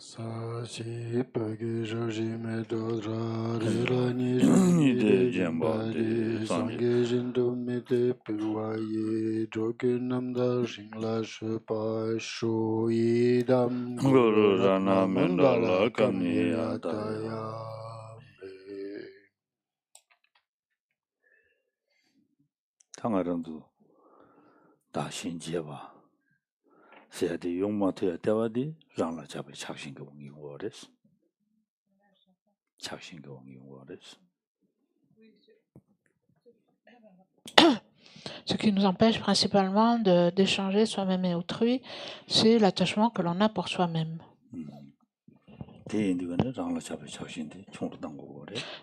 사시 뻐기 조심에 도드라리라니 조미데 짐바디 상게 진도 미데 pilwaye 조긴 남다 싱라 슈파 쇼이담 Guru Rana 구르라트마 Mandala 만달라 Kamiyataya. 카미야타야 Tangarandu Da Shinjeva. Sayadi Yongmataya Devadi, Rangla Chabi Chakshinga Wongi Waters. Chakshinga Wongi Waters. Ce qui nous empêche principalement d'échanger soi-même et autrui, c'est l'attachement que l'on a pour soi-même.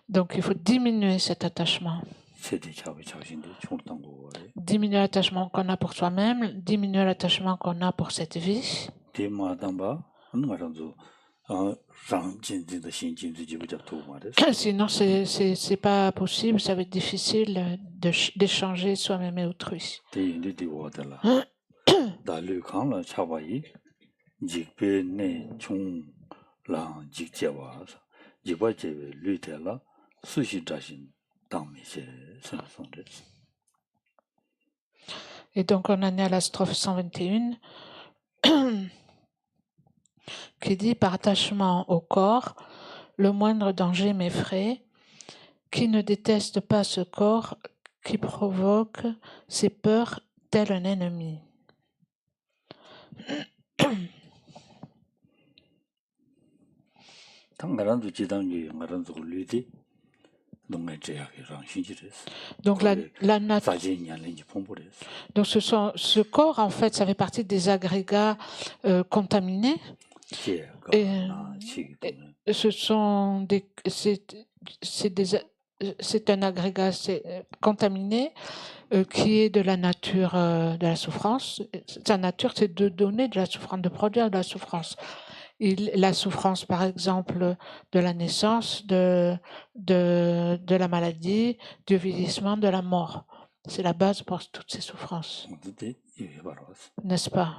Donc il faut diminuer cet attachement. Diminuer l'attachement qu'on a pour soi-même, diminuer l'attachement qu'on a pour cette vie. Sinon, c'est pas possible, ça va être difficile d'échanger soi-même et autrui. Et donc, on en est à la strophe 121 qui dit « Par attachement au corps, le moindre danger m'effraie, qui ne déteste pas ce corps qui provoque ses peurs tel un ennemi. » Donc, donc ce corps, en fait, ça fait partie des agrégats contaminés. Et c'est un agrégat contaminé qui est de la nature de la souffrance. Sa nature, c'est de donner de la souffrance, de produire de la souffrance. La souffrance, par exemple, de la naissance, de la maladie, du vieillissement, de la mort. C'est la base pour toutes ces souffrances. N'est-ce pas?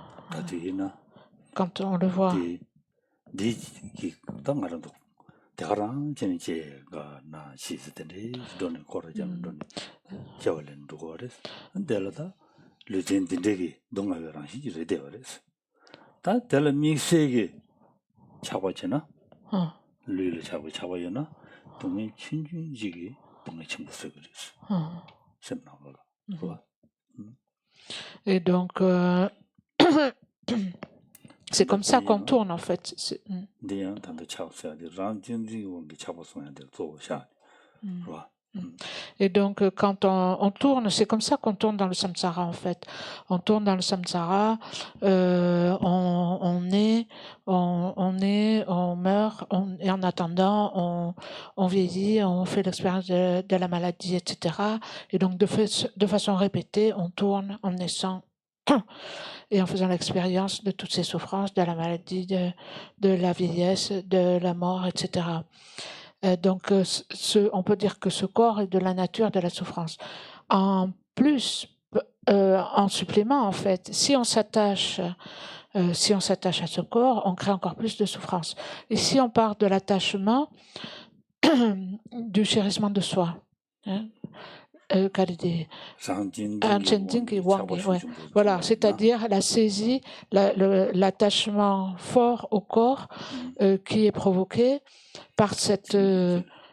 Quand on le voit. Et donc, c'est comme ça qu'on tourne, en fait. Et donc, quand on tourne, c'est comme ça qu'on tourne dans le samsara, en fait. On tourne dans le samsara, on naît, on meurt, et en attendant, on vieillit, on fait l'expérience de la maladie, etc. Et donc, de façon répétée, on tourne en naissant et en faisant l'expérience de toutes ces souffrances, de la maladie, de la vieillesse, de la mort, etc. Donc, on peut dire que ce corps est de la nature de la souffrance. En plus, en supplément, en fait, si on s'attache à ce corps, on crée encore plus de souffrance. Et si on part de l'attachement, du chérissement de soi, hein, voilà, c'est-à-dire la saisie, l'attachement fort au corps qui est provoqué par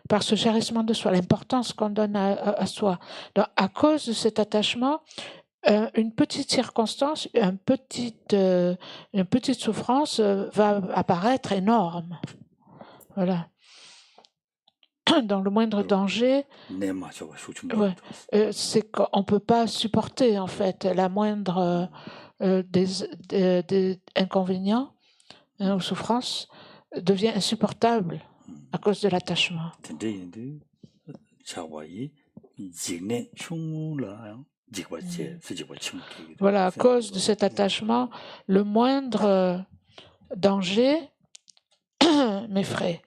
par ce chérissement de soi, l'importance qu'on donne à soi. Donc, à cause de cet attachement, une petite circonstance, une petite souffrance va apparaître énorme. Voilà. Dans le moindre danger, c'est qu'on ne peut pas supporter, en fait, la moindre des inconvénients ou souffrances devient insupportable à cause de l'attachement. Voilà, à cause de cet attachement, le moindre danger m'effraie.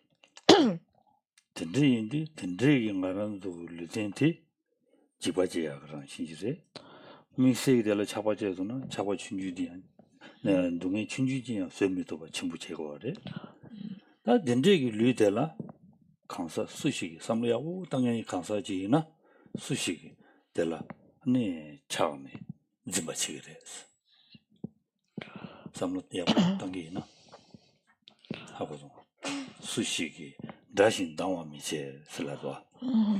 다 덴제기 류데라 강사 수식이 삼려고 당연히 강사지나 수식이 되라 아니 차오네 지마치게레스 삼려고 당기나 하고서 수식이 다신 당와미체 슬라도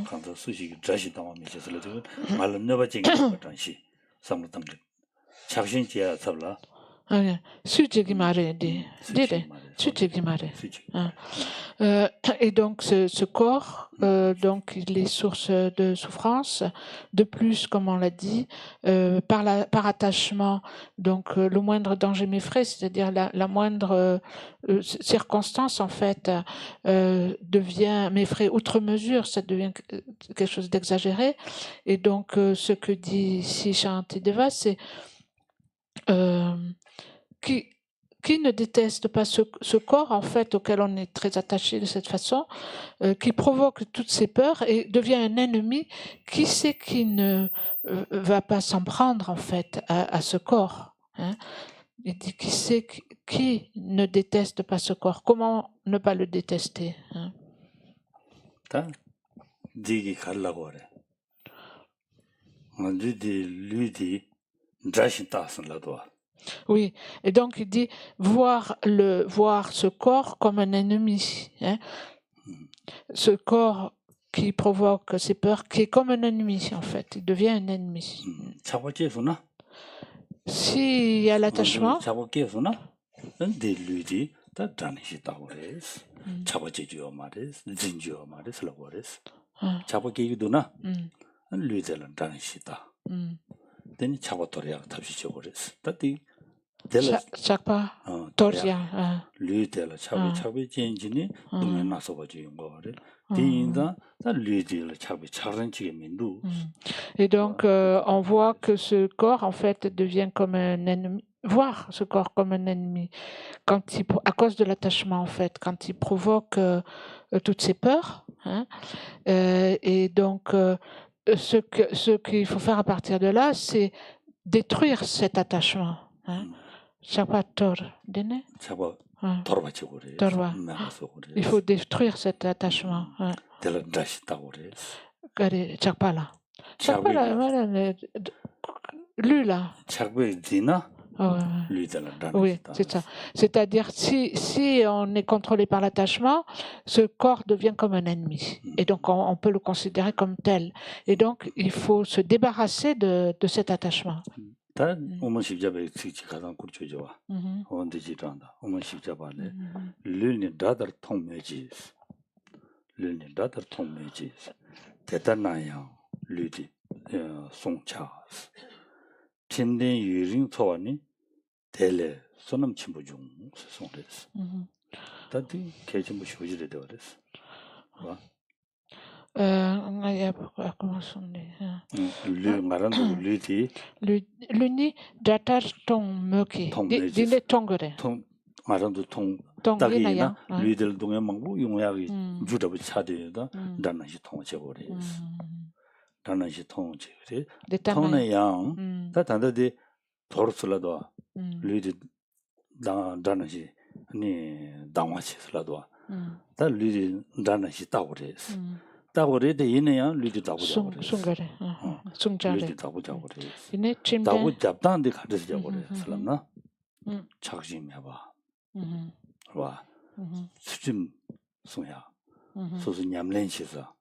강사 수식이 다신 당와미체 슬라도 말은 너바징이 같단시 삼려 당기 작신지야 잡라 수직이 말해디, dire, sutig이 말해. Et donc ce corps, donc il est source de souffrance. De plus, comme on l'a dit, par attachement, donc le moindre danger m'effraie, c'est-à-dire la moindre circonstance en fait devient m'effraie outre mesure, ça devient quelque chose d'exagéré. Et donc ce que dit ici Shantideva, c'est qui ne déteste pas ce corps, en fait, auquel on est très attaché de cette façon, qui provoque toutes ces peurs et devient un ennemi, qui c'est qui ne va pas s'en prendre, en fait, à ce corps, hein? Il dit qui ne déteste pas ce corps? Comment ne pas le détester, hein? Oui, et donc il dit voir ce corps comme un ennemi, hein? Ce corps qui provoque ces peurs, qui est comme un ennemi en fait, il devient un ennemi. S'il y a l'attachement, et donc on voit que ce corps en fait devient comme un ennemi, voir ce corps comme un ennemi à cause de l'attachement en fait, quand il provoque toutes ces peurs, hein, et donc ce qu'il faut faire à partir de là, c'est détruire cet attachement, hein. Il faut détruire cet attachement. Lui là. Oui, c'est ça. C'est-à-dire, si on est contrôlé par l'attachement, ce corps devient comme un ennemi. Et donc, on peut le considérer comme tel. Et donc, il faut se débarrasser de cet attachement. 델레 소남 친구 중 송됐어. 다들 계정 뭐 쇼지래 되어랬어. 와. 류 말한도 류디. 류니 다타 통메기. 딜레 통거래. 통 말한도 통 딱이나 류들 동에 막고 용약이 주더부 차대다. 단나시 통제 버리. 단나시 통제 그래. 통의 양. 다 단다디 도르슬라도 류디 다나시 아니 당화시슬라도 다 류디 다나시 따오레스 따오레데 이내야 류디 따오자 숭가레 숭자레 류디 따오자 그래 이내 침대 따오 잡다는데 가르쳐 줘 그래 슬람나 착심해 봐 와 수짐 송야 소수 냠렌시서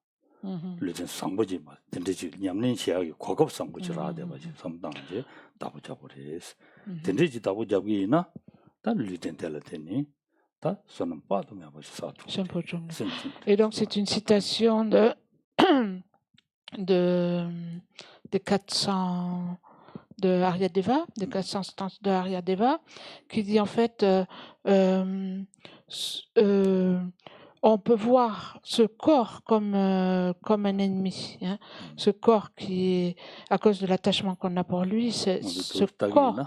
류디 상보지 마 근데지 냠렌시하고 고급 상보지라 돼 봐지 섬당제 따오자 그래스 근데지 따오자기나 Et donc c'est une citation de 400 de Aryadeva, des 400 stances de Aryadeva, qui dit en fait on peut voir ce corps comme un ennemi, hein. Ce corps qui est, à cause de l'attachement qu'on a pour lui, ce corps,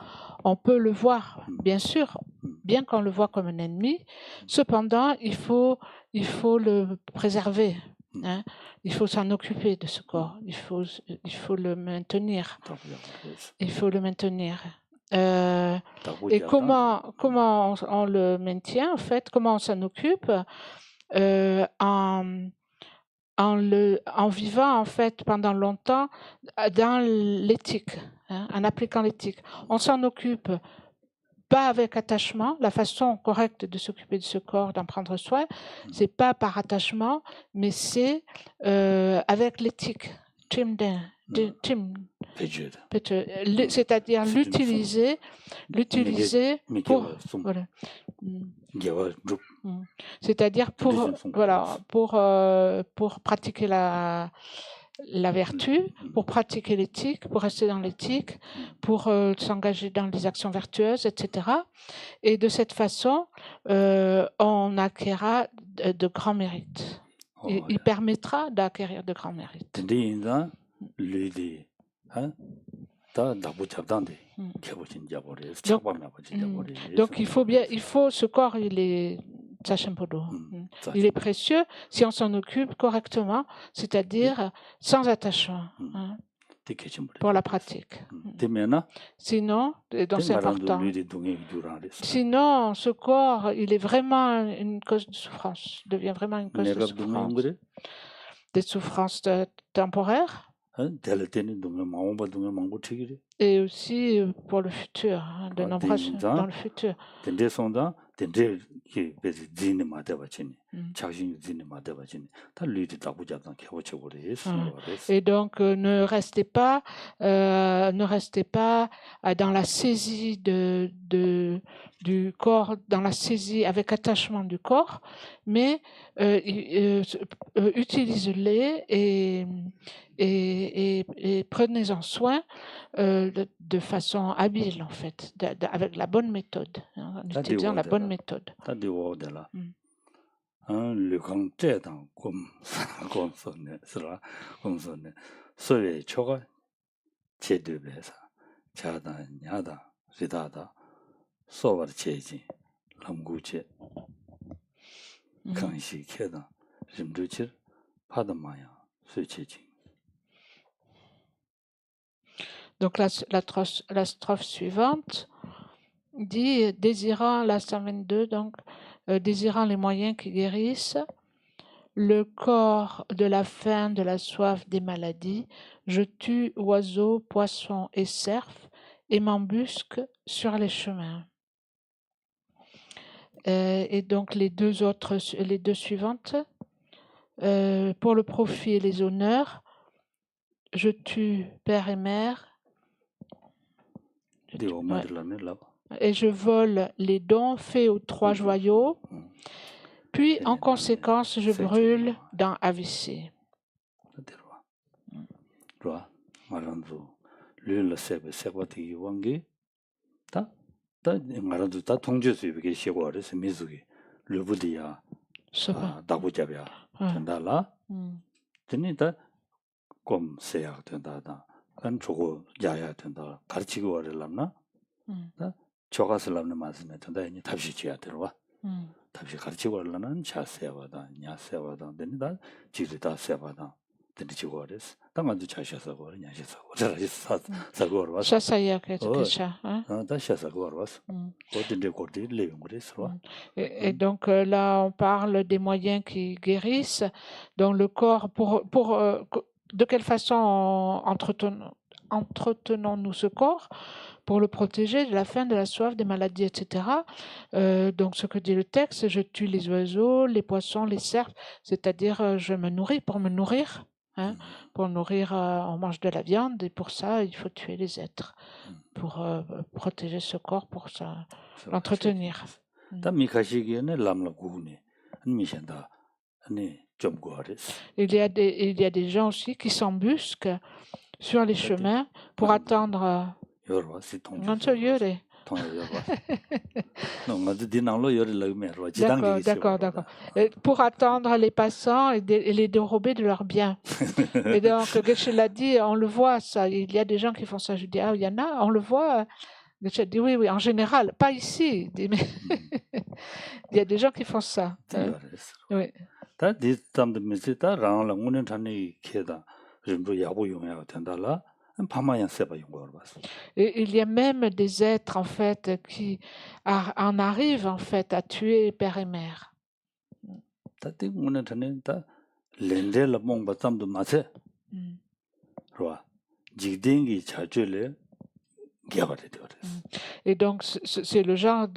on peut le voir, bien sûr, bien qu'on le voit comme un ennemi. Cependant, il faut le préserver, hein. Il faut s'en occuper de ce corps. Il faut le maintenir. Il faut le maintenir. Et comment on le maintient, en fait, comment on s'en occupe en vivant, en fait, pendant longtemps dans l'éthique, hein, en appliquant l'éthique. On s'en occupe pas avec attachement. La façon correcte de s'occuper de ce corps, d'en prendre soin, c'est pas par attachement, mais c'est avec l'éthique. C'est-à-dire l'utiliser pour voilà. C'est-à-dire pour pratiquer la vertu, pour pratiquer l'éthique, pour rester dans l'éthique, pour s'engager dans les actions vertueuses, etc. Et de cette façon, on acquérera de grands mérites. Il permettra d'acquérir de grands mérites. Donc il faut ce corps, il est précieux si on s'en occupe correctement, c'est-à-dire sans attachement, hein, pour la pratique. Sinon, donc c'est important. Sinon, ce corps, il est vraiment une cause de souffrance, devient vraiment une cause de souffrance. Des souffrances temporaires. Et aussi pour le futur, hein, de nombreuses dans le futur. Et donc ne restez pas dans la saisie du corps, dans la saisie avec attachement du corps, mais utilisez-les et prenez-en soin de façon habile, en fait, avec la bonne méthode, hein, en utilisant la bonne méthode. Le grand temps comme sera comme soe choga chedu besa chada nyada ridada sovar cheji lamguche kanshi keda rimduchir padamaya sucheji. Donc la strophe suivante dit, désirant la 122, donc désirant les moyens qui guérissent le corps de la faim, de la soif, des maladies, je tue oiseaux, poissons et cerfs et m'embusque sur les chemins. Et donc les deux suivantes, pour le profit et les honneurs, je tue père et mère. Et je vole les dons faits aux trois joyaux, puis en conséquence je brûle dans AVC. cho가슬람네 마스네 전다니 답시지야 들어와. 답시 가르치고 올라는 자세와다 냐세와다 된다 지리다 세와다 된지고 그랬어. 당만도 자셔서 그러냐 하셔서 그러셔서 사고로 와서. 샤사야 그랬어. 다 샤사고로 와서. 어딘데 거기 레용 그랬어. Et donc là on parle des moyens qui guérissent donc le corps pour de quelle façon entretenons-nous ce corps pour le protéger de la faim, de la soif, des maladies, etc. Donc, ce que dit le texte, je tue les oiseaux, les poissons, les cerfs, c'est-à-dire je me nourris pour me nourrir. Hein, pour nourrir, on mange de la viande et pour ça, il faut tuer les êtres pour protéger ce corps, pour l'entretenir. Il y a des gens aussi qui s'embusquent sur les chemins pour attendre. D'accord. Pour attendre les passants et les dérober de leurs biens. Et donc, Geshe l'a dit, on le voit ça. Il y a des gens qui font ça. Je dis, il y en a, on le voit. Geshe dit, oui, en général, pas ici. Il y a des gens qui font ça. Oui. 파마야 세바 용거를 봤어. Et il y a même des êtres, en fait, qui en arrivent, en fait, à tuer père et mère. 다들 오늘 전에 다 렌델 몽바 잠도 마세. 그러와. 지딩이 자주래 개발이 되어졌어. Et donc, c'est le genre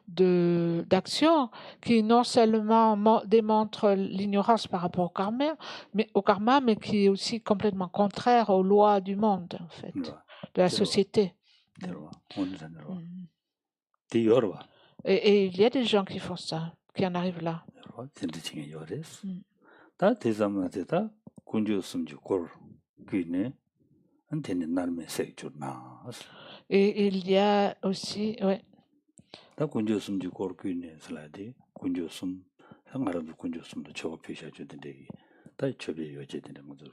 d'action qui non seulement démontre l'ignorance par rapport au karma, mais qui est aussi complètement contraire aux lois du monde, en fait, de la société. Et il y a des gens qui font ça, qui en arrivent là. Et il y a aussi, ouais. 다 군조숨 지고르 귀네 슬라디 군조숨 상가라도 군조숨도 저거 표시해주던데 다 저비 요제되는 거죠.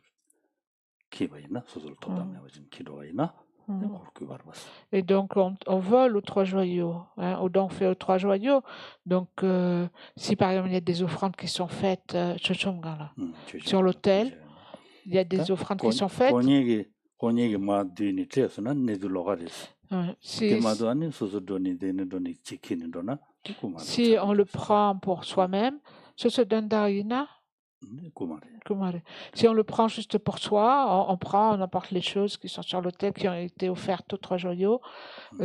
기바이나 소설 도담에 지금 기도가 있나? 그렇게 말봤어. Et donc on vole aux trois joyaux, hein, donc fait aux trois joyaux. Donc si par exemple il y a des offrandes qui sont faites sur l'autel, il y a des offrandes qui sont faites. Si on le prend pour soi-même, ce se donne d'Arina. Si on le prend juste pour soi, on prend n'importe les choses qui sont sur l'autel, qui ont été offertes aux trois joyaux,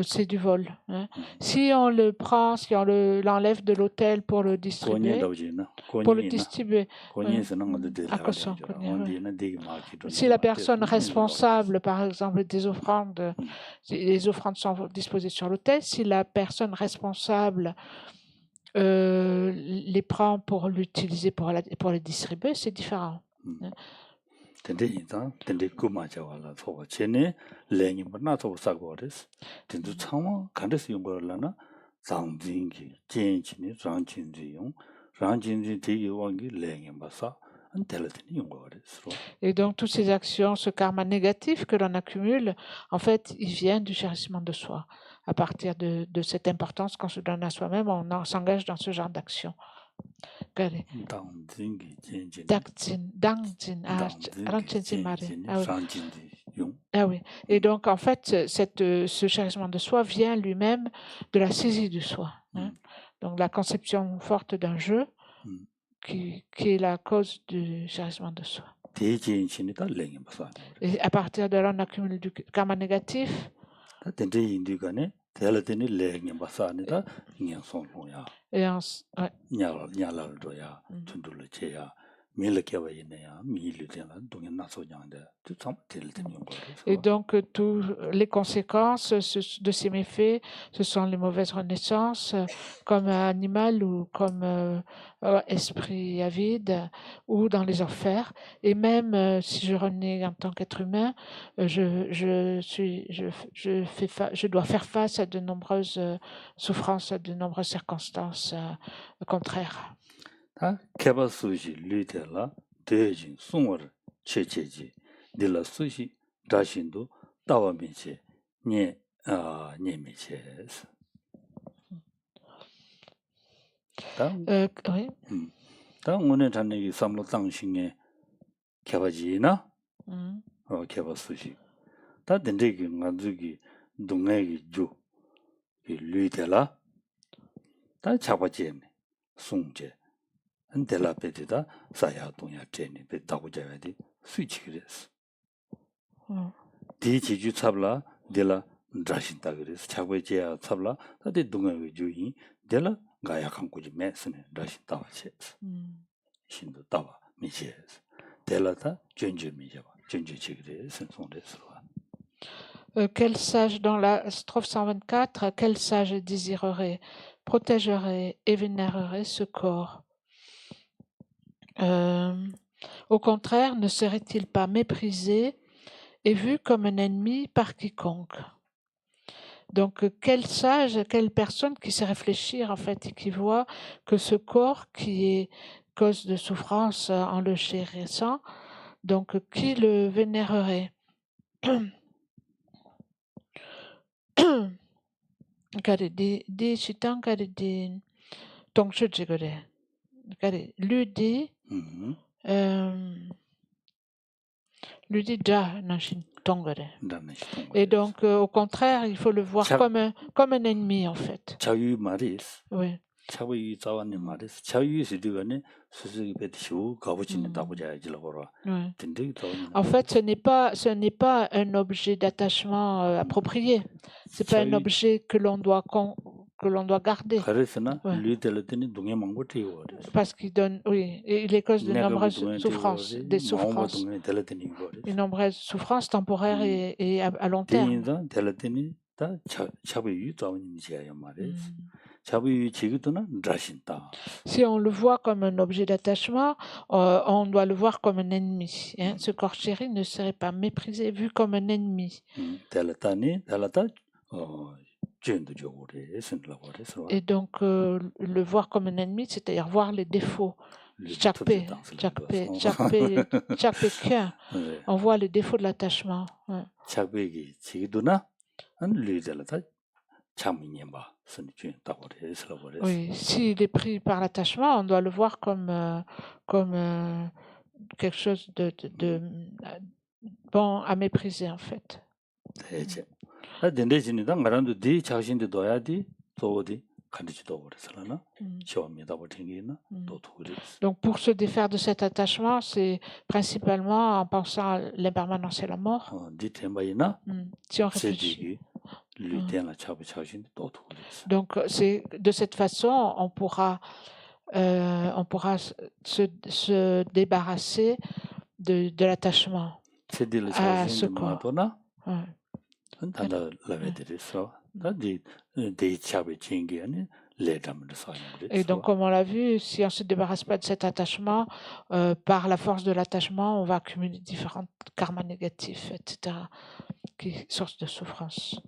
c'est du vol. Hein. Si on le prend, si on l'enlève de l'autel pour le distribuer, si la personne responsable, par exemple, des offrandes, les offrandes sont disposées sur l'autel, si la personne responsable les prend pour l'utiliser, pour les distribuer, c'est différent. Et donc, toutes ces actions, ce karma négatif que l'on accumule, en fait, il vient du chérissement de soi. À partir de cette importance qu'on se donne à soi-même, on s'engage dans ce genre d'action. Ah oui. Et donc, en fait, ce chérissement de soi vient lui-même de la saisie du soi. Hein. Donc, la conception forte d'un jeu qui est la cause du chérissement de soi. Et à partir de là, on accumule du karma négatif. Et Et donc, toutes les conséquences de ces méfaits, ce sont les mauvaises renaissances, comme animal ou comme esprit avide, ou dans les enfers. Et même si je renais en tant qu'être humain, je dois faire face à de nombreuses souffrances, à de nombreuses circonstances contraires. 딜라 수시 다신도 따와미체 니미체스 oui. 오늘 전에 삼로 당신의 개바지나 개바 수시 다 된대기 가지기 동해기 주 류텔라 다 잡아지네 송제 안텔라페디다 사야 동야 제니 베다고 자야디 스위치그레스 디지주 잡라 델라 드라신다 그래서 잡아지야 잡라 다데 동해기 주이 델라 가야 강고지 메스네 드라신다 와체 신도 따와 미체스 델라타 전주미자바 전주치그레스 손데스로 Quel sage, dans la strophe 124, quel sage désirerait, protégerait et vénérerait ce corps? Au contraire, ne serait-il pas méprisé et vu comme un ennemi par quiconque? Donc, quel sage, quelle personne qui sait réfléchir en fait et qui voit que ce corps qui est cause de souffrance en le chérissant, donc qui le vénérerait? Di chitang di tongchu jigore. Lui dit lui dit Ja Nanshin Tongare. Danashi Tongare. Et donc, au contraire, il faut le voir comme un ennemi, en fait. 자유 말이스. Oui. 자유 자원의 말이스. 자유 시드가네 수수기 배티쇼 가부치는 다부자야지라고라. Oui. 딘데 자원이. En fait, ce n'est pas un objet d'attachement approprié. C'est pas un objet que l'on doit garder. 그래서나 리델더니 동해 망고티요. Parce qu'il donne, oui, et il est cause de nombreuses souffrances, des souffrances, une nombreuse souffrance temporaire et à long terme. Si on le voit comme un objet d'attachement, on doit le voir comme un ennemi. Hein. Ce corps chéri ne serait pas méprisé, vu comme un ennemi. Et donc, le voir comme un ennemi, c'est-à-dire voir les défauts. Chakpe Kya. On voit les défauts de l'attachement. Ouais. Oui, s'il est pris par l'attachement, on doit le voir comme quelque chose de bon à mépriser, en fait. Donc pour se défaire de cet attachement, c'est principalement en pensant à l'impermanence et la mort. Si on réfléchit. Donc c'est de cette façon on pourra se débarrasser de l'attachement à ce corps. Et donc, comme on l'a vu, si on ne se débarrasse pas de cet attachement, par la force de l'attachement, on va accumuler différents karmas négatifs, etc., qui sont source de souffrance.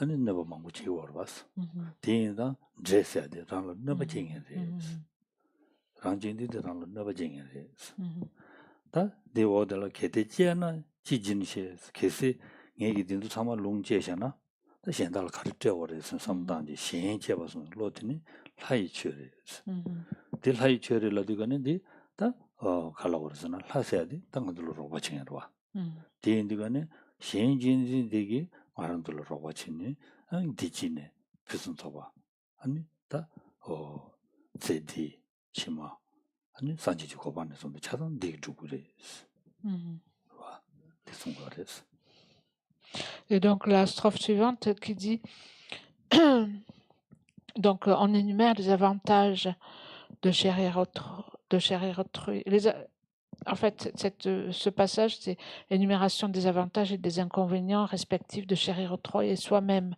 아니 never mangu chi warwas dinda dress de rang never jing rang jing de rang never jing da de order ke de jiana ji jin she ke se ngegi dindu sama long jie xiana da xian da ka zhe wo de sam dang ji xian jie ba sun lo de lai chue de lai chue de la de ne de da ka la wo de na la se de dang de lo ba jing wa de ne xian jin de ge 말한들로 로바치니 디지네 무슨 소바 아니 다 제디 치마 아니 산지지 고반에서 차선 되게 주고래 와 대충 거래스. Et donc la strophe suivante qui dit donc on énumère les avantages de chérir autrui. En fait, ce passage, c'est l'énumération des avantages et des inconvénients respectifs de chérir autrui et soi-même.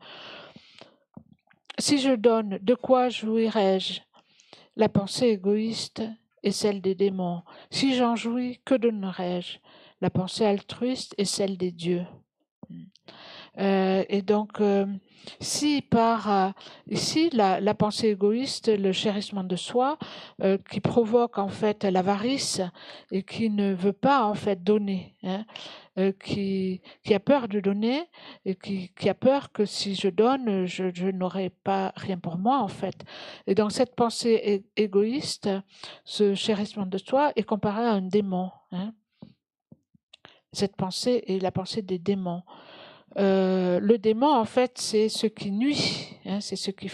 Si je donne, de quoi jouirai-je? La pensée égoïste est celle des démons. Si j'en jouis, que donnerai-je? La pensée altruiste est celle des dieux. Et donc, si par ici la pensée égoïste, le chérissement de soi, qui provoque en fait l'avarice et qui ne veut pas en fait donner, hein, qui a peur de donner et qui a peur que si je donne, je n'aurai pas rien pour moi en fait. Et donc cette pensée égoïste, ce chérissement de soi est comparé à un démon. Hein. Cette pensée est la pensée des démons. Le démon, en fait, c'est ce qui nuit, hein, c'est ce qui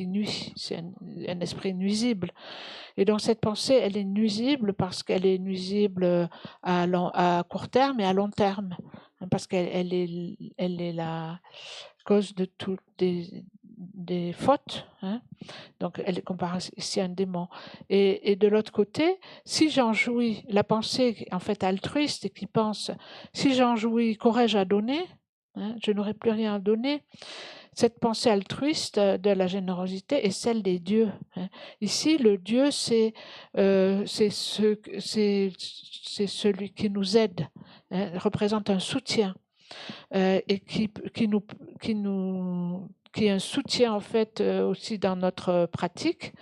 nuit, c'est un esprit nuisible. Et donc cette pensée, elle est nuisible parce qu'elle est nuisible à court terme et à long terme, hein, parce qu'elle est la cause de des fautes, hein. Donc elle est comparée ici à un démon. Et de l'autre côté, si j'en jouis, la pensée en fait altruiste et qui pense, si j'en jouis, qu'aurais-je à donner, hein, je n'aurai plus rien à donner. Cette pensée altruiste de la générosité est celle des dieux, hein. Ici, le Dieu, c'est celui qui nous aide, hein, représente un soutien et qui est un soutien en fait aussi dans notre pratique.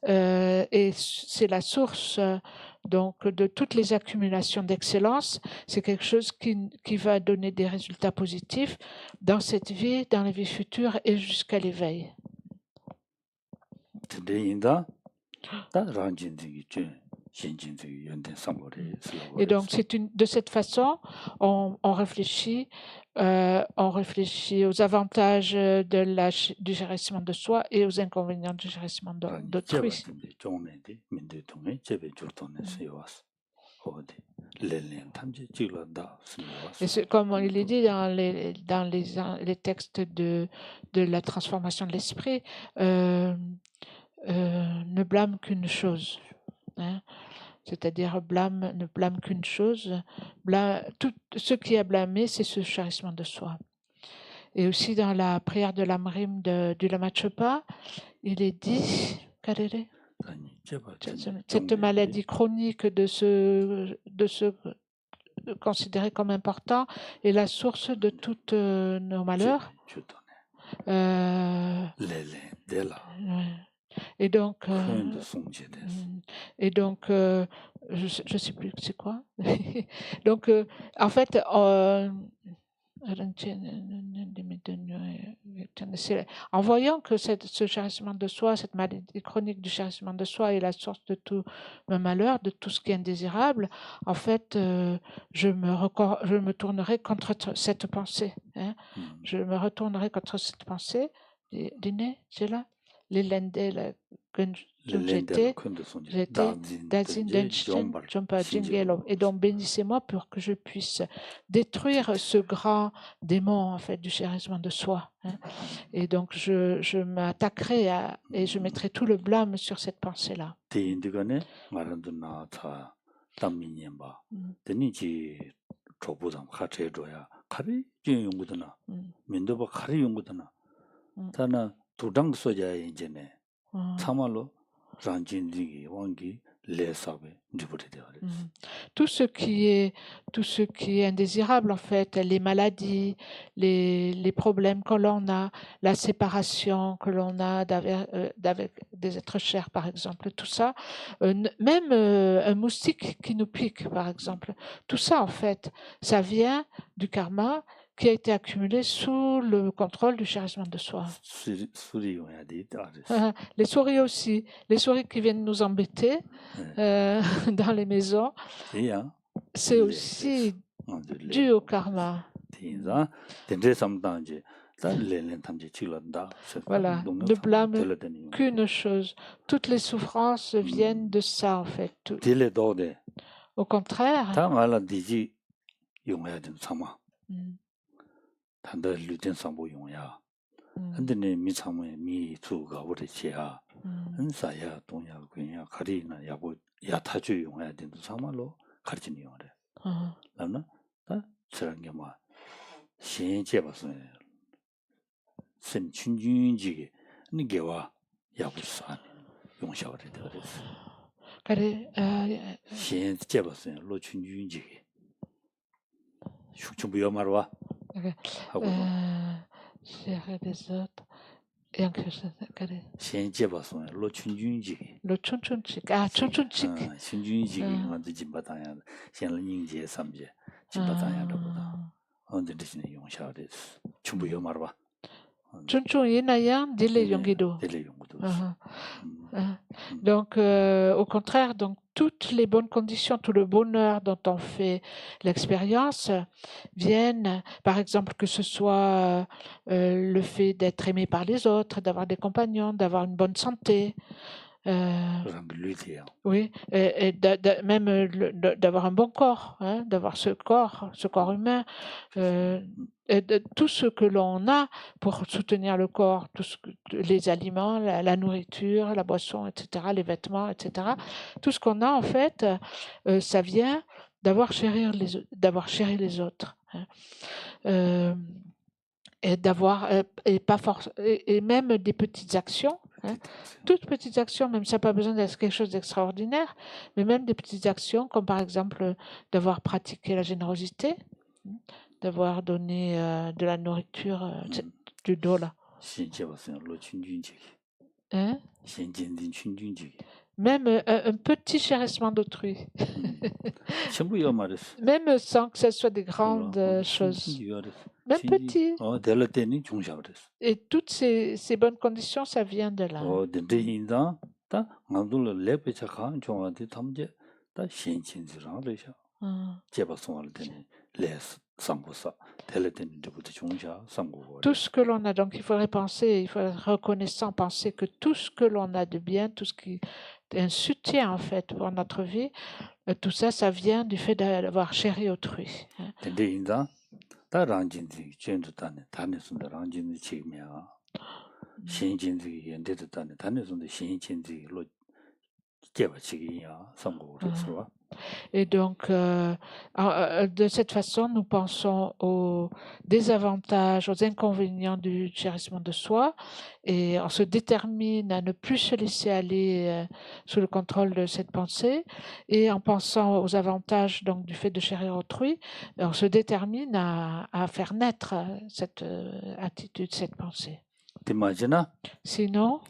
Et c'est la source donc de toutes les accumulations d'excellence. C'est quelque chose qui va donner des résultats positifs dans cette vie, dans la vie future et jusqu'à l'éveil. Et donc, de cette façon, on réfléchit aux avantages du gérissement de soi et aux inconvénients du gérissement d'autrui. Et c'est comme il est dit dans les textes de la transformation de l'esprit, ne blâme qu'une chose, hein. C'est-à-dire ne blâme qu'une chose. Tout ce qui est blâmé, c'est ce chérissement de soi. Et aussi dans la prière de l'Amrim du Lama Chopa, il est dit, cette maladie chronique de se considérer comme important est la source de toutes nos malheurs. Et donc, je ne sais plus c'est quoi. Donc, en fait, en voyant que ce chérissement de soi, cette maladie chronique du chérissement de soi est la source de tout le malheur, de tout ce qui est indésirable, en fait, je me tournerai contre cette pensée, hein. Je me retournerai contre cette pensée. Dîner, c'est là. J'étais et donc bénissez-moi pour que je puisse détruire ce grand démon en fait du chérissement de soi, hein. Et donc je m'attaquerai et je mettrai tout le blâme sur cette pensée là. 도당 소자에 이제네 참말로 ranjindi wangi lesabe ndibure. Tout ce qui est indésirable en fait, les maladies, les problèmes que l'on a, la séparation que l'on a d'avec des êtres chers par exemple, tout ça, même un moustique qui nous pique par exemple, tout ça en fait, ça vient du karma qui a été accumulé sous le contrôle du chérissement de soi. Les souris aussi, les souris qui viennent nous embêter dans les maisons, c'est aussi dû au karma. Voilà, ne blâme qu'une chose. Toutes les souffrances viennent de ça en fait. Au contraire, 한데네 미참에 미투가 오래치야 은사야 동야 그냥 가리나 야고 야타주 용해야 된다 참말로 가르치는 용어래. 그러나 다 저런 게뭐 신제 봐서 선춘준지게 니게와 야부산 용샤를 되었어. 그래 신제 봐서 로춘준지게 숙주부여 말와 하고 gérer des autres et en quelque 신제바송 로춘준지 로춘춘직 춘춘직 신준지 먼저 진바다야 신링제 삼제 진바다야라고다 언제 대신에 용샤를 충분히 말봐 춘춘이나야 딜레 용기도. Donc, au contraire, donc toutes les bonnes conditions, tout le bonheur dont on fait l'expérience viennent, par exemple, que ce soit le fait d'être aimé par les autres, d'avoir des compagnons, d'avoir une bonne santé, Oui, et même d'avoir un bon corps, hein, d'avoir ce corps humain, et tout ce que l'on a pour soutenir le corps, les aliments, la nourriture, la boisson, etc., les vêtements, etc. Tout ce qu'on a, en fait, ça vient d'avoir chéri les autres. Hein. Et d'avoir et même des petites actions, hein, toutes petites actions, même ça n'a pas besoin d'être quelque chose d'extraordinaire, mais même des petites actions comme par exemple d'avoir pratiqué la générosité, d'avoir donné de la nourriture, du dos là. Hein? Même un petit chérissement d'autrui. Même sans que ce soit des grandes choses. Même petit. Et toutes ces bonnes conditions, ça vient de là. Tout ce que l'on a, donc il faudrait être reconnaissant, penser que tout ce que l'on a de bien, tout ce qui est un soutien en fait pour notre vie, tout ça, ça vient du fait d'avoir chéri autrui. Hein. Et donc, de cette façon, nous pensons aux désavantages, aux inconvénients du chérissement de soi, et on se détermine à ne plus se laisser aller sous le contrôle de cette pensée, et en pensant aux avantages donc du fait de chérir autrui, on se détermine à faire naître cette attitude, cette pensée. Sinon,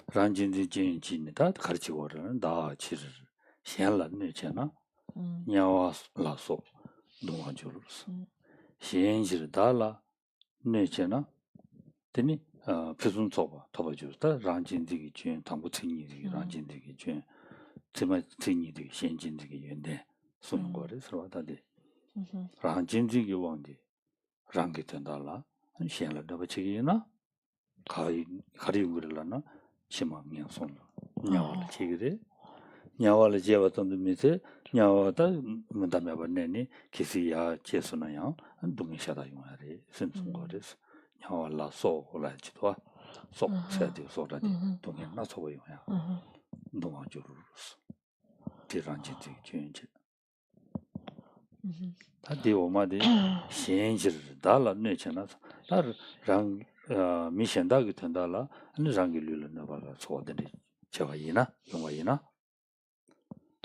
Nyawala jewa tandu mise, nyawata mundamyabaneni, kisiya chesunayang, dungi shada yungari, simsungores. Nyawala so la chitwa, so sadi so radi, dungi na so yungya, dunga jururus. Tiranjiti chunche. Tadi omadi, shenjir dala nechana, tar rang mishenda gitandala, rangi lula nabala so dani chewa yina, yungwa yina.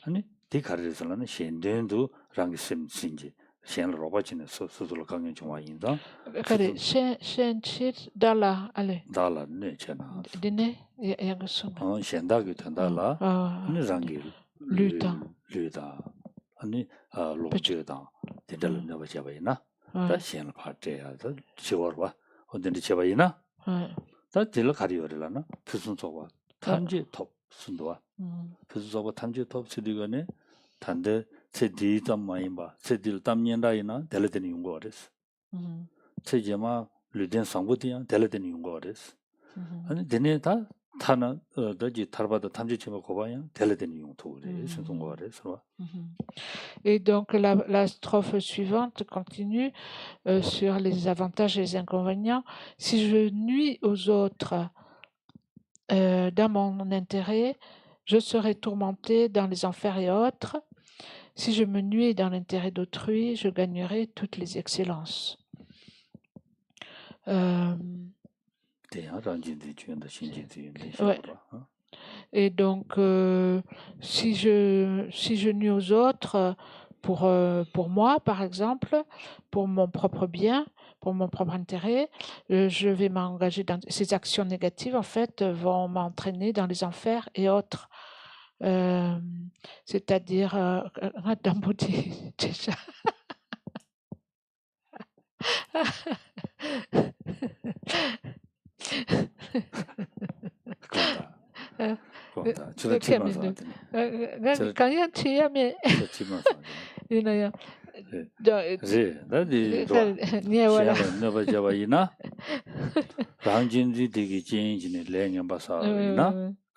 아니 디카르스라는 신den도 랑기 심신지 신 로바치네 소소로 강연 좀 와인다 그래 셴셴셴 달라 알레 달라 네잖아 디네 야가선 신다기 된달라 아니 랑기 류다 아니 로제다 데달은 내가 잡아이나 다 신을 파트야 저 지워봐 어딘지 잡아이나 다 딜러 가리어라나 무슨 소와 탐지 톱 순도와 그래서 탐지 톱 쓰리거네 단데 세디 좀 많이 봐 세디를 담년다이나 델레드니 용거 어레스 세제마 르덴 상부디야 델레드니 용거 어레스 아니 데네 다 타나 더지 타르바다 탐지 좀 고봐야 델레드니 용토래 신송거 어레스 Et donc la strophe suivante continue sur les avantages et les inconvénients. Si je nuis aux autres dans mon intérêt, je serai tourmenté dans les enfers et autres. Si je me nuis dans l'intérêt d'autrui, je gagnerai toutes les excellences. Ouais. Et donc, si je nuis aux autres pour moi, par exemple, pour mon propre bien, pour mon propre intérêt, je vais m'engager dans ces actions négatives, en fait, vont m'entraîner dans les enfers et autres. C'est-à-dire, déjà.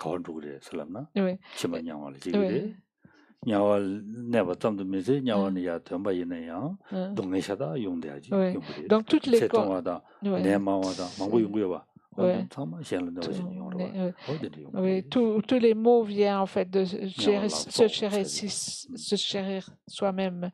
가운데에 살았나? Oui. 치마 냐와를 Oui. 지기래. 냐와를 내가 tam도 메세 냐와는 야 덤바이네요. 동네샤다 용돼야지. Oui. 용그래. Donc toutes les 세통하다, Oui. 내마와다, 망고 용구여 봐. Ouais. 어떤 참아 시안을 넣어지는 용으로 봐. 어디를 용구래. Oui, tous les mots viennent en fait de Voilà, se chérir, se chérir soi-même.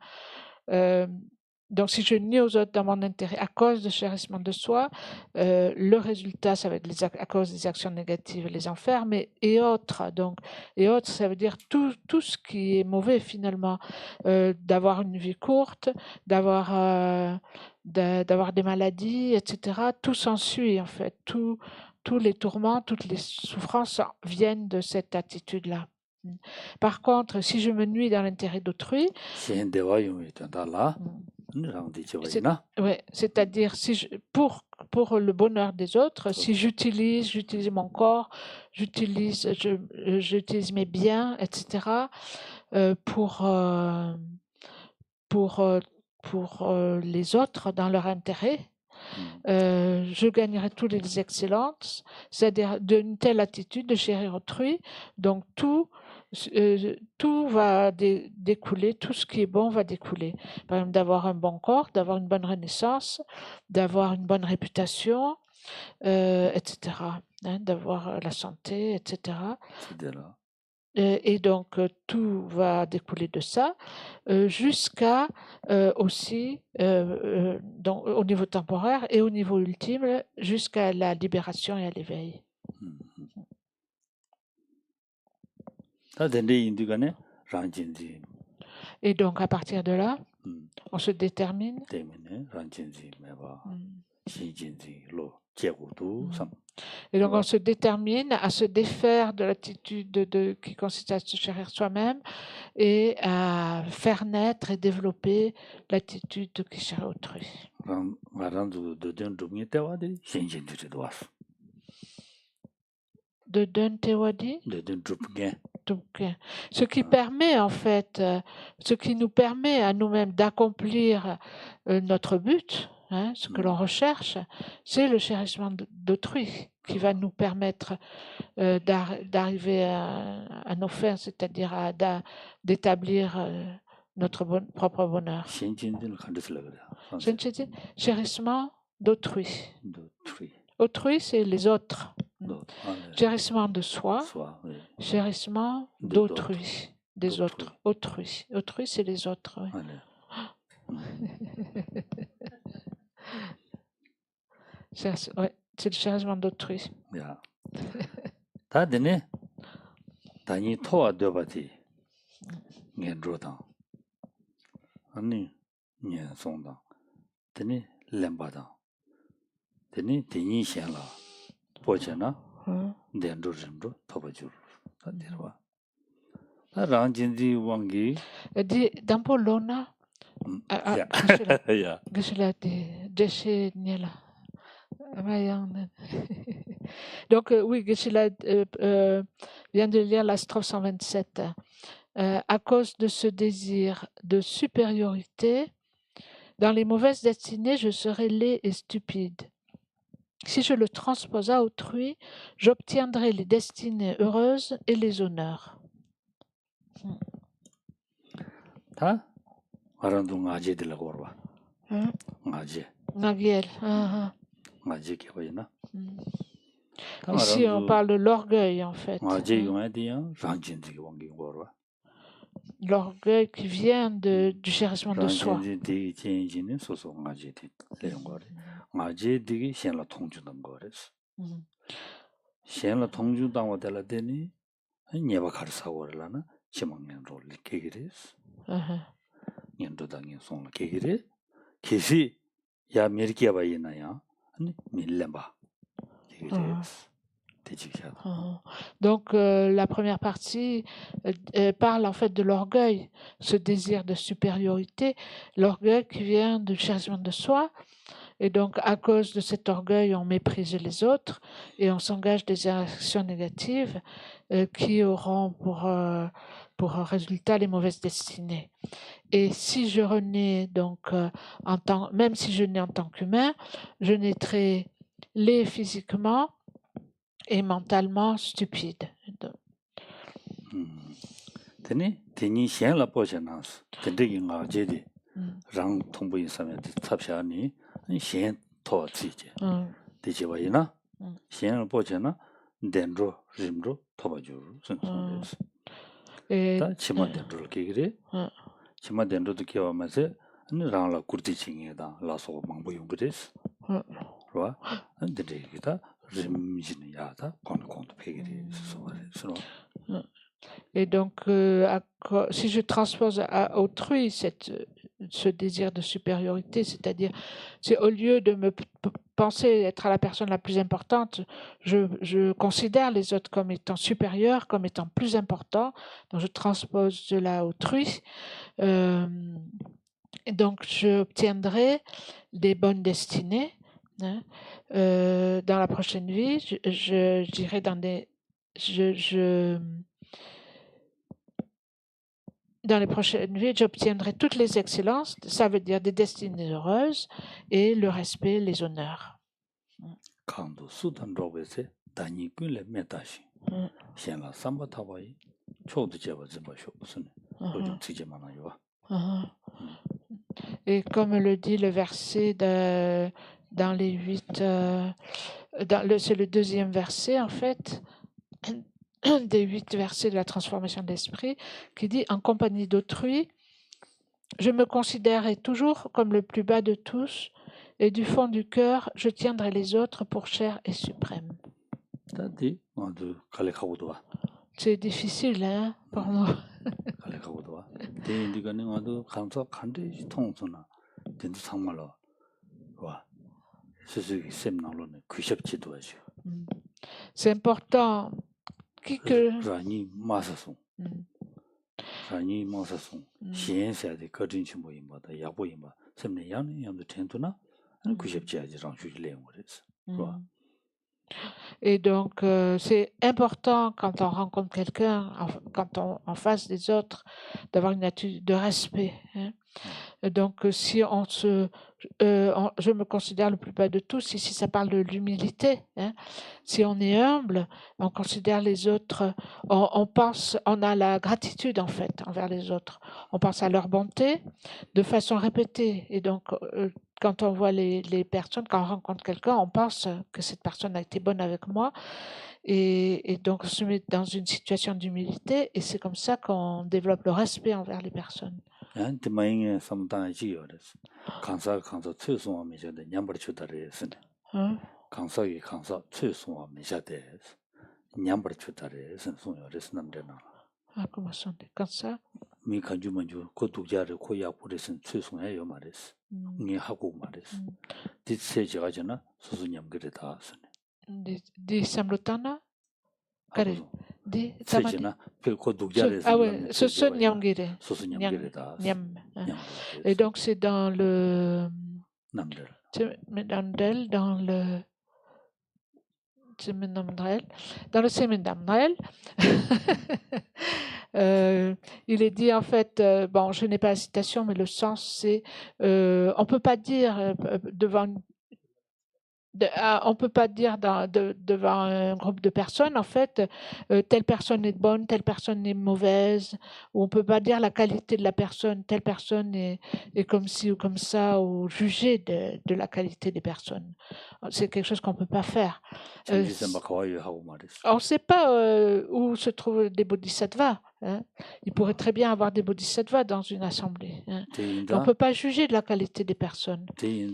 Donc, si je nuis aux autres dans mon intérêt à cause du chérissement de soi, le résultat, ça va être à cause des actions négatives, les enfers, mais et autres. Donc, et autres, ça veut dire tout ce qui est mauvais finalement, d'avoir une vie courte, d'avoir des maladies, etc. Tout s'ensuit en fait. Tous les tourments, toutes les souffrances viennent de cette attitude-là. Par contre, si je me nuis dans l'intérêt d'autrui, c'est-à-dire pour le bonheur des autres, si j'utilise mon corps, j'utilise mes biens, etc., pour les autres dans leur intérêt, je gagnerai toutes les excellences, c'est-à-dire d'une telle attitude de chérir autrui. Donc tout va découler, tout ce qui est bon va découler. Par exemple, d'avoir un bon corps, d'avoir une bonne renaissance, d'avoir une bonne réputation, etc. D'avoir la santé, etc. Et donc, tout va découler de ça, jusqu'à aussi, donc, au niveau temporaire et au niveau ultime, jusqu'à la libération et à l'éveil. Et donc, à partir de là, on se détermine. Et donc, on se détermine à se défaire de l'attitude qui consiste à se chérir soi-même et à faire naître et développer l'attitude qui chérit autrui. De Dentewadi? Ce qui permet, en fait, ce qui nous permet à nous-mêmes d'accomplir notre but, ce que l'on recherche, c'est le chérissement d'autrui qui va nous permettre d'arriver à nos fins, c'est-à-dire d'établir notre propre bonheur. Chérissement d'autrui. Autrui, c'est les autres. Chérissement de soi, chérissement d'autrui, des autres. Autrui, c'est les autres. C'est le chérissement d'autrui. 다니 토와 되바지 년로당 아니 년송당 되니 렘바당 되니 되니 셴라 보잖아 년로름도 토바줄 다들와 다랑진지 왕기 dans Polona donc oui, Geshe-la vient de lire la strophe 127. À cause de ce désir de supériorité, dans les mauvaises destinées, je serai laid et stupide. Si je le transpose à autrui, j'obtiendrai les destinées heureuses et les honneurs. Ici, on parle de l'orgueil, en fait. L'orgueil qui vient du chérissement de soi. Donc la première partie parle en fait de l'orgueil, ce désir de supériorité, l'orgueil qui vient du chérissement de soi. Et donc à cause de cet orgueil, on méprise les autres et on s'engage des actions négatives qui auront pour résultat les mauvaises destinées. Et si je renais donc même si je nais en tant qu'humain, je naîtrai laid physiquement et mentalement stupide. Teni shen la po chen nas. Tendegi nga jedi rang tongbu insame tsapsha ni shen to tsi je. Di je wa ina shen la po chen na dendro rimro toba juru sen son des. Ta chima dendro ki gire. Chima dendro to kiwa ma se ni rang la kurti chinge da la so mangbu yung des. Ro dendegi ta rim jin ya ta kon to pe gire so so. Et donc, si je transpose à autrui ce désir de supériorité, c'est-à-dire, c'est au lieu de me penser être la personne la plus importante, je considère les autres comme étant supérieurs, comme étant plus importants, donc je transpose cela à autrui, et donc j'obtiendrai des bonnes destinées. Hein, dans la prochaine vie, j'irai dans des... Dans les prochaines vies, j'obtiendrai toutes les excellences, ça veut dire des destinées heureuses et le respect, les honneurs. Et comme le dit le verset dans les 8, c'est le deuxième verset en fait, des 8 versets de la transformation de l'esprit, qui dit « En compagnie d'autrui, je me considérerai toujours comme le plus bas de tous, et du fond du cœur, je tiendrai les autres pour chers et suprêmes. » C'est difficile, hein, pour nous. C'est important. Rani Masasung. Rani Masasung. Shen said the curtain chimbo in but the Yabo imba. Semne Yan the Tentuna, and Kushep Jazz on Shule. Et donc, c'est important quand on rencontre quelqu'un, quand on en face des autres, d'avoir une attitude de respect. Hein. Donc, si je me considère le plus bas de tous, ici ça parle de l'humilité. Hein. Si on est humble, on considère les autres, on a la gratitude en fait envers les autres. On pense à leur bonté de façon répétée. Et donc, quand on voit les personnes, quand on rencontre quelqu'un, on pense que cette personne a été bonne avec moi. Et donc, on se met dans une situation d'humilité et c'est comme ça qu'on développe le respect envers les personnes. Ah, comment sont des kansa? Mi kanju manju ko dugjaare ko yapuresen 최송해 요 말했어. 니 하고 말했어. 디세지가 전에 수수냠 그래다 하스네. Di samlutana? Kare. Di 세지나 그 dugjaare. Ah ouais, susunyam gire. 수수냠 그래다. Nyam. Et donc c'est dans le 남들. Dans le dans le Semendamrel, il est dit en fait, bon, je n'ai pas la citation, mais le sens c'est, on peut pas dire devant on peut pas dire devant un groupe de personnes, en fait, telle personne est bonne, telle personne est mauvaise, ou on peut pas dire la qualité de la personne, telle personne est comme ci ou comme ça, ou juger de la qualité des personnes. C'est quelque chose qu'on peut pas faire. On ne sait pas où se trouvent des bodhisattvas. Hein. Il pourrait très bien avoir des bodhisattvas dans une assemblée. Hein. On ne peut pas juger de la qualité des personnes. Oui.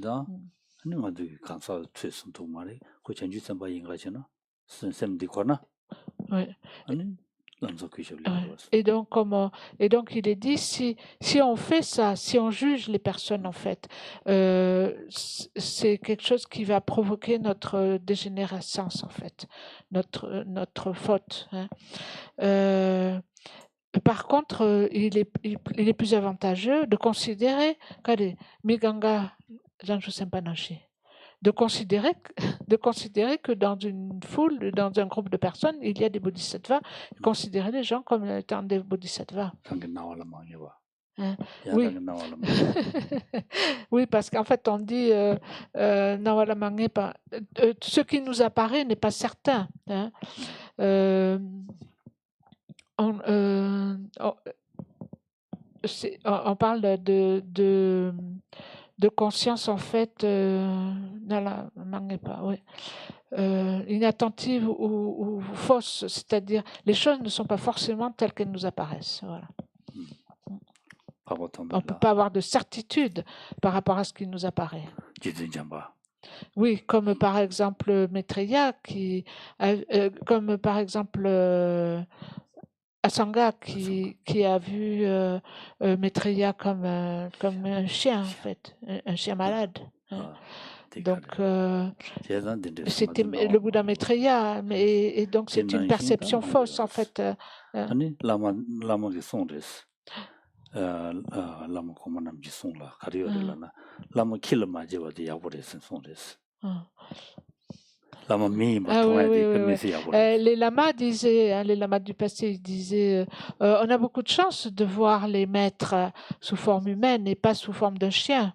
Et donc il est dit si on fait ça, si on juge les personnes en fait, c'est quelque chose qui va provoquer notre dégénérescence en fait, notre faute. Hein. Par contre, il est plus avantageux de considérer de considérer que dans une foule, dans un groupe de personnes, il y a des bodhisattvas, considérer les gens comme étant des bodhisattvas. Hein. Oui. Oui, parce qu'en fait, on dit ce qui nous apparaît n'est pas certain. Hein. On parle de conscience, en fait, inattentive ou fausse, c'est-à-dire les choses ne sont pas forcément telles qu'elles nous apparaissent. Voilà. On ne peut pas avoir de certitude par rapport à ce qui nous apparaît. Oui, comme par exemple Maitreya, comme par exemple Asanga qui a vu Maitreya comme un chien, en fait, un chien malade. Donc, c'était le Bouddha Maitreya, et donc c'est une perception fausse, en fait. Lama komanam ji song la kariyo re la na lama kila ma je wa de ya bore sen song des lama mi ma toya de que me se ya bore les lamas disaient, les lamas du passé, ils disaient on a beaucoup de chance de voir les maîtres sous forme humaine et pas sous forme d'un chien.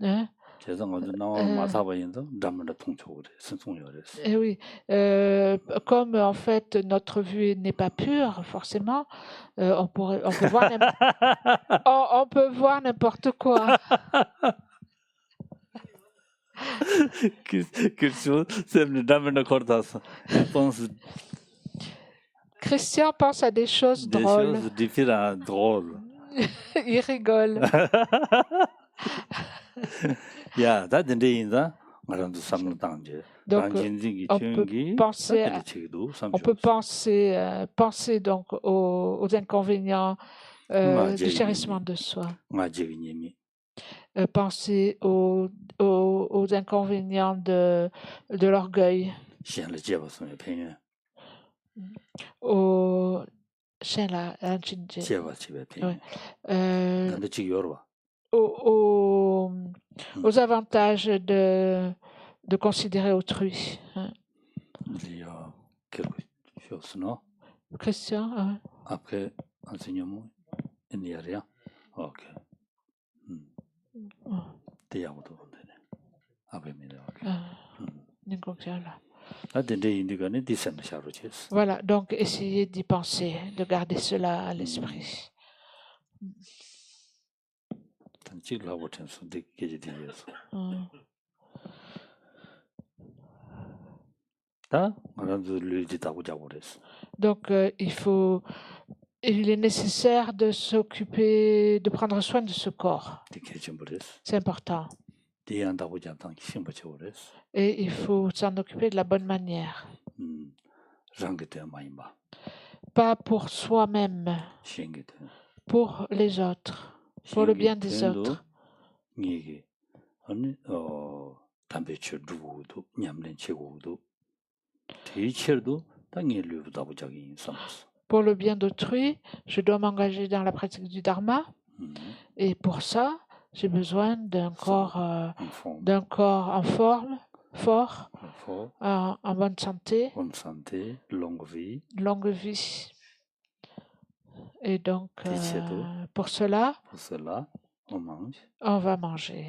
Hein? Oui, comme en fait notre vue n'est pas pure, forcément, on peut voir n'importe quoi. Christian pense à des choses drôles. Des choses différentes, drôles. Il rigole. Donc, on peut penser donc aux inconvénients du chérissement de soi. Penser aux inconvénients de l'orgueil. Aux avantages de considérer autrui. Hein. Il y a quelque chose, non? Christian, hein? Après enseignement, il n'y a rien. Ok. Voilà, donc essayez d'y penser, de garder cela à l'esprit. Donc il est nécessaire de s'occuper, de prendre soin de ce corps. C'est important. Et il faut s'en occuper de la bonne manière. Pas pour soi-même, pour les autres, pour le bien des autres. Pour le bien d'autrui, je dois m'engager dans la pratique du Dharma. Et pour ça, j'ai besoin d'un corps en forme, fort, en bonne santé. Longue vie. Et donc, pour cela, on va manger.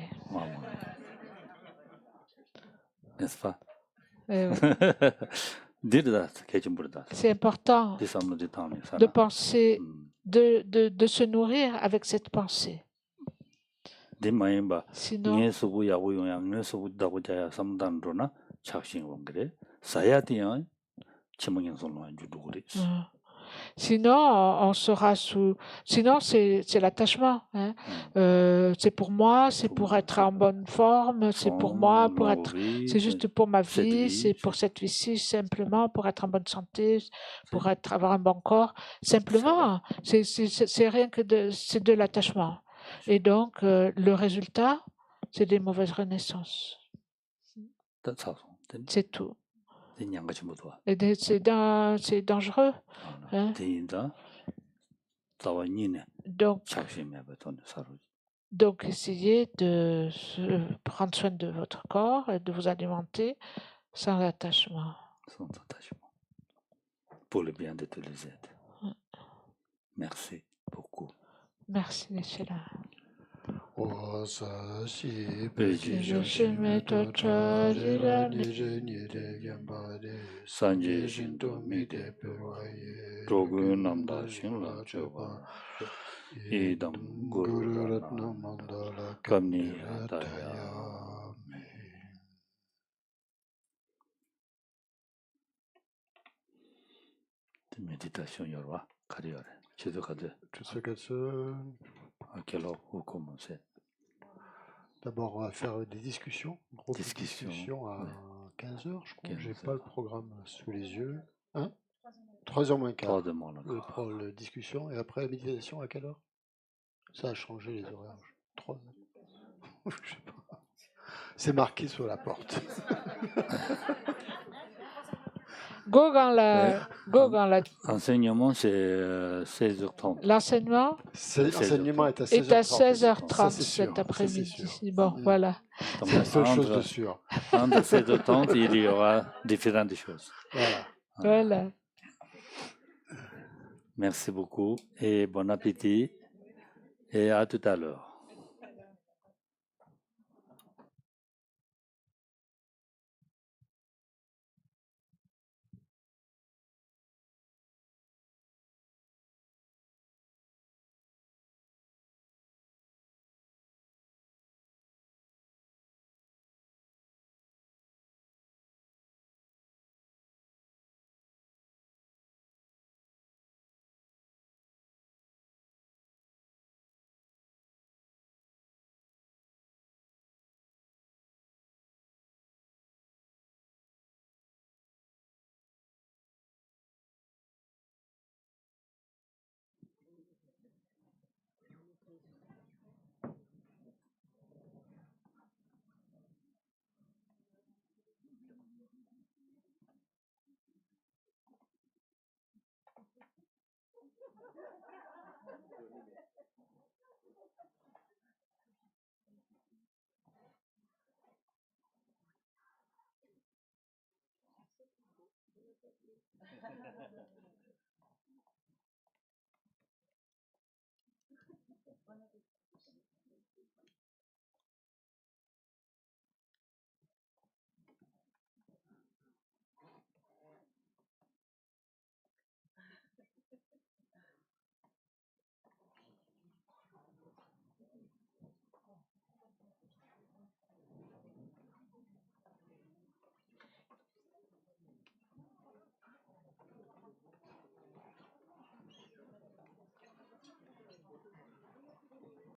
N'est-ce pas? Oui. C'est important de penser, de se nourrir avec cette pensée. Sinon, sinon, on sera sous. Sinon, c'est l'attachement. Hein. C'est pour moi, c'est pour être en bonne forme, c'est pour moi, pour être. C'est juste pour ma vie, c'est pour cette vie-ci, simplement pour être en bonne santé, pour avoir un bon corps. Simplement, c'est rien que c'est de l'attachement. Et donc, le résultat, c'est des mauvaises renaissances. C'est tout. Et c'est dangereux. Hein? Donc, essayez de prendre soin de votre corps et de vous alimenter sans attachement. Pour le bien de tous les êtres. Merci beaucoup. Merci, Sheila. Osa si Peji peji joshime tocha rira nije nire gyambare sanje shinto mide perwaye Drogu namda shinla jingla choba choba idam Guru guru Ratna rana Mandala kamni Kamnirataya ataya. Méditation yorwa kariyore. Chidokade. À quelle heure vous commencez? D'abord, on va faire des discussions, une grosse Discussion, discussion à ouais. 15h, je crois. 15 J'ai pas le heures. programme sous les yeux. Hein 3h moins quart. 3 moins le quart. Le discussion. Et après, la méditation, à quelle heure? Ça a changé les horaires. 3 Je sais pas. C'est marqué sur la porte. Enseignement, c'est 16h30. L'enseignement L'enseignement est à 16h30. est à 16h30 cet cet après-midi. Bon, voilà. C'est la seule chose de sûr. Entre 16h30, il y aura différentes choses. Voilà. Merci beaucoup et bon appétit et à tout à l'heure.